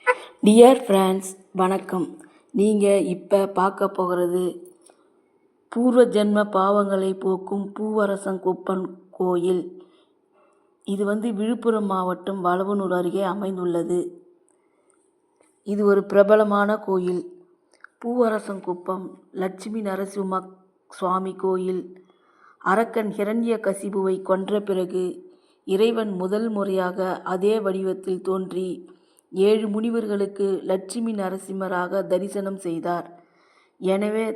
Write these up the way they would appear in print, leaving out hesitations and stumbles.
Dear friends, வணக்கம். நீங்கள் இப்போ பார்க்க போகிறது பூர்வ ஜென்ம பாவங்களை போக்கும் பூவரசங்குப்பம் கோயில். இது விழுப்புரம் மாவட்டம் வளவனூர் அருகே அமைந்துள்ளது. இது ஒரு பிரபலமான கோயில். பூவரசங்குப்பம் லட்சுமி நரசிம்ம சுவாமி கோயில். அரக்கன் ஹிரண்யகசிபுவை கொன்ற பிறகு இறைவன் முதல் முறையாக அதே வடிவத்தில் தோன்றி 7 முனிவர்களுக்கு லட்சுமி நரசிம்மராக தரிசனம் செய்தார். எனவே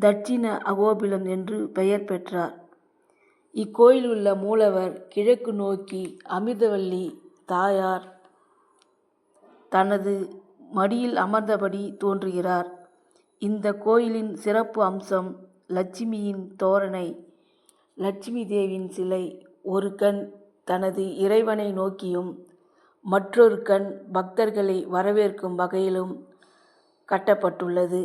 தட்சிண அகோபிலம் என்று பெயர் பெற்றார். இக்கோயில் உள்ள மூலவர் கிழக்கு நோக்கி அமிர்தவல்லி தாயார் தனது மடியில் அமர்ந்தபடி தோன்றுகிறார். இந்த கோயிலின் சிறப்பு அம்சம் லட்சுமியின் தோரணை. லட்சுமி தேவியின் சிலை ஒரு கண் தனது இறைவனை நோக்கியும் மற்றொரு கண் பக்தர்களை வரவேற்கும் வகையிலும் கட்டப்பட்டுள்ளது.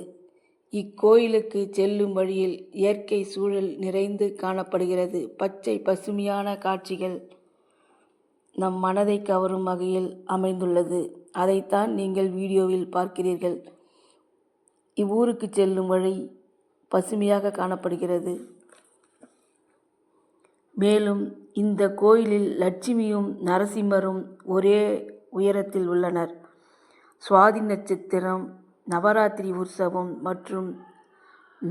இக்கோயிலுக்கு செல்லும் வழியில் இயற்கை சூழல் நிறைந்து காணப்படுகிறது. பச்சை பசுமையான காட்சிகள் நம் மனதை கவரும் வகையில் அமைந்துள்ளது. அதைத்தான் நீங்கள் வீடியோவில் பார்க்கிறீர்கள். இவ்வூருக்கு செல்லும் வழி பசுமையாக காணப்படுகிறது. மேலும் இந்த கோயிலில் லட்சுமியும் நரசிம்மரும் ஒரே உயரத்தில் உள்ளனர். சுவாதி நட்சத்திரம், நவராத்திரி உற்சவம் மற்றும்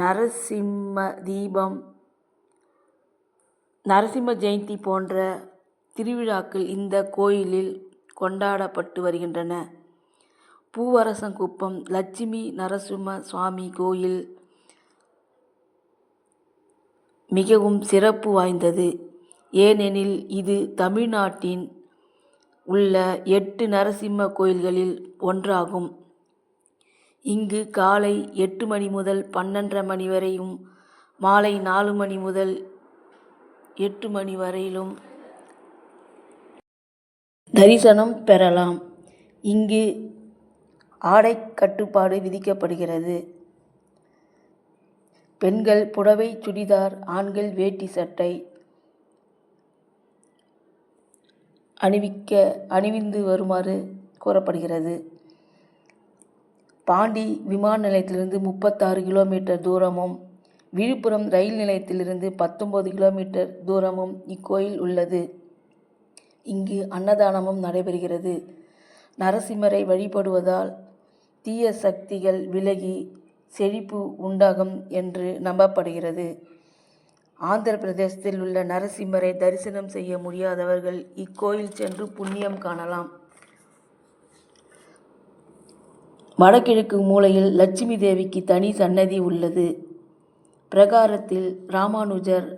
நரசிம்ம தீபம், நரசிம்ம ஜெயந்தி போன்ற திருவிழாக்கள் இந்த கோயிலில் கொண்டாடப்பட்டு வருகின்றன. பூவரசங்குப்பம் லட்சுமி நரசிம்ம சுவாமி கோயில் மிகவும் சிறப்பு வாய்ந்தது. ஏனெனில் இது தமிழ்நாட்டின் உள்ள 8 நரசிம்ம கோயில்களில் ஒன்றாகும். இங்கு காலை 8 மணி முதல் 12:30 மணி வரையும், மாலை 4 மணி முதல் 8 மணி வரையிலும் தரிசனம் பெறலாம். இங்கு ஆடை கட்டுப்பாடு விதிக்கப்படுகிறது. பெண்கள் புடவை சுடிதார், ஆண்கள் வேட்டி சட்டை அணிவிந்து வருமாறு கூறப்படுகிறது. பாண்டி விமான நிலையத்திலிருந்து 36 கிலோமீட்டர் தூரமும், விழுப்புரம் ரயில் நிலையத்திலிருந்து 19 கிலோமீட்டர் தூரமும் இக்கோயில் உள்ளது. இங்கு அன்னதானமும் நடைபெறுகிறது. நரசிம்மரை வழிபடுவதால் தீய சக்திகள் விலகி செழிப்பு உண்டாகும் என்று நம்பப்படுகிறது. ஆந்திர பிரதேசத்தில் உள்ள நரசிம்மரை தரிசனம் செய்ய முடியாதவர்கள் இக்கோயில் சென்று புண்ணியம் காணலாம். வடகிழக்கு மூலையில் லட்சுமி தேவிக்கு தனி சன்னதி உள்ளது. பிரகாரத்தில் ராமானுஜர்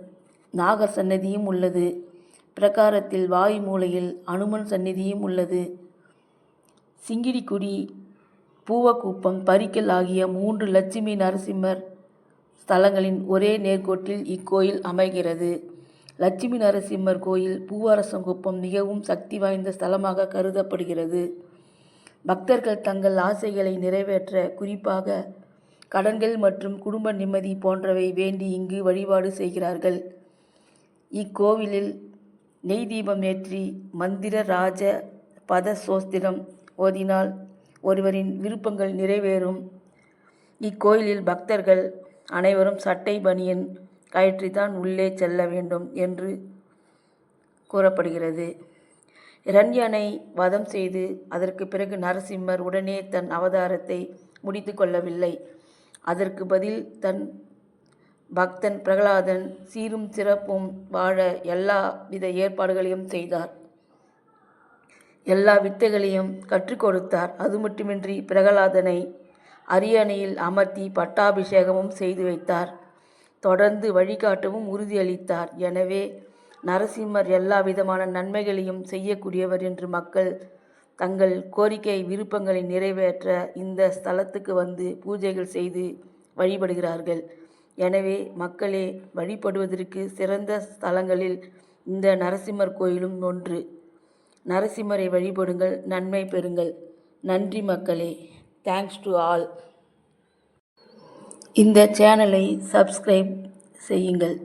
நாகர் சன்னதியும் உள்ளது. பிரகாரத்தில் வாயு மூலையில் அனுமன் சன்னதியும் உள்ளது. சிங்கிடிக்குடி, பூவக்குப்பம், பரிக்கல் ஆகிய 3 லட்சுமி நரசிம்மர் ஸ்தலங்களின் ஒரே நேர்கோட்டில் இக்கோயில் அமைகிறது. லட்சுமி நரசிம்மர் கோயில் பூவரசங்குப்பம் மிகவும் சக்தி வாய்ந்த ஸ்தலமாக கருதப்படுகிறது. பக்தர்கள் தங்கள் ஆசைகளை நிறைவேற்ற, குறிப்பாக கடன்கள் மற்றும் குடும்ப நிம்மதி போன்றவை வேண்டி இங்கு வழிபாடு செய்கிறார்கள். இக்கோவிலில் நெய் தீபம் ஏற்றி மந்திர ராஜ பத சோஸ்திரம் ஓதினால் ஒருவரின் விருப்பங்கள் நிறைவேறும். இக்கோயிலில் பக்தர்கள் அனைவரும் சட்டை பனியன் கழற்றித்தான் உள்ளே செல்ல வேண்டும் என்று கூறப்படுகிறது. இரண்யனை வதம் செய்து அதற்கு பிறகு நரசிம்மர் உடனே தன் அவதாரத்தை முடித்து கொள்ளவில்லை. அதற்கு பதில் தன் பக்தன் பிரகலாதன் சீரும் சிறப்பும் வாழ எல்லா வித ஏற்பாடுகளையும் செய்தார். எல்லா வித்தைகளையும் கற்றுக் கொடுத்தார். அது மட்டுமின்றி பிரகலாதனை அரியணையில் அமர்த்தி பட்டாபிஷேகமும் செய்து வைத்தார். தொடர்ந்து வழிகாட்டவும் உறுதியளித்தார். எனவே நரசிம்மர் எல்லா விதமான நன்மைகளையும் செய்யக்கூடியவர் என்று மக்கள் தங்கள் கோரிக்கை விருப்பங்களை நிறைவேற்ற இந்த ஸ்தலத்துக்கு வந்து பூஜைகள் செய்து வழிபடுகிறார்கள். எனவே மக்களே, வழிபடுவதற்கு சிறந்த ஸ்தலங்களில் இந்த நரசிம்மர் கோயிலும் ஒன்று. நரசிம்மரை வழிபடுங்கள், நன்மை பெறுங்கள். நன்றி மக்களே. Thanks to all. இந்த சேனலை சப்ஸ்கிரைப் செய்யுங்கள்.